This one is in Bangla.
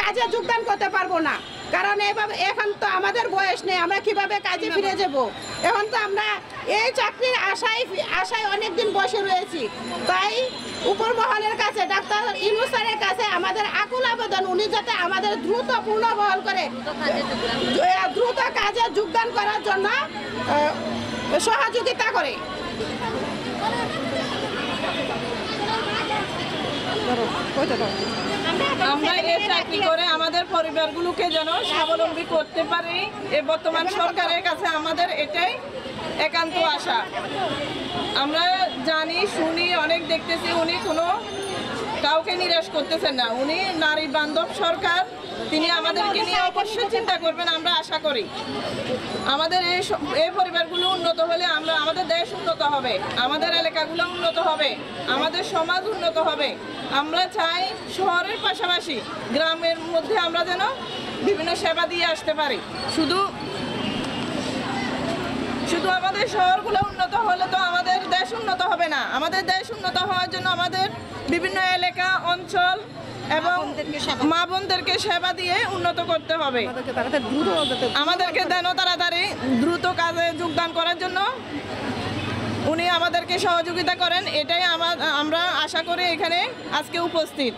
কাজে যোগদান করতে পারবো না, কারণ এইভাবে এখন তো আমাদের বয়স নেই, আমরা কিভাবে কাজে ফিরে যাব। এখন তো আমরা এই চাকরির আশায় অনেকদিন বসে রয়েছি। তাই উপর মহলের কাছে, ডাক্তার ইউনূস স্যারের কাছে আমাদের আকুল আবেদন, উনি যাতে আমাদের দ্রুত পুনর্বহাল করে দ্রুত কাজে যোগদান করার জন্য সহযোগিতা করে। আমরা এই চাকরি করে আমাদের পরিবারগুলোকে যেন স্বাবলম্বী করতে পারি, এই বর্তমান সরকারের কাছে আমাদের এটাই একান্ত আশা। আমরা জানি শুনি অনেক দেখতেছি, উনি কোনো কাউকে নিরাশ করতেছেন না। উনি নারী বান্ধব সরকার, তিনি আমাদেরকে নিয়ে অবশ্যই চিন্তা করবেন, আমরা আশা করি। আমাদের এই পরিবারগুলো উন্নত হলে আমাদের দেশ উন্নত হবে, আমাদের এলাকাগুলো উন্নত হবে, আমাদের সমাজ উন্নত হবে। আমরা চাই শহরের পাশাপাশি গ্রামের মধ্যে আমরা যেন বিভিন্ন সেবা দিয়ে আসতে পারি। শুধু আমাদের শহরগুলো উন্নত হলে তো আমাদের দেশ উন্নত হবে না। আমাদের দেশ উন্নত হওয়ার জন্য আমাদের বিভিন্ন এলাকা অঞ্চল এবং মা বোনদেরকে সেবা দিয়ে উন্নত করতে হবে। আমাদেরকে যেন তাড়াতাড়ি দ্রুত কাজে যোগদান করার জন্য উনি আমাদেরকে সহযোগিতা করেন, এটাই আমরা আশা করি এখানে আজকে উপস্থিত।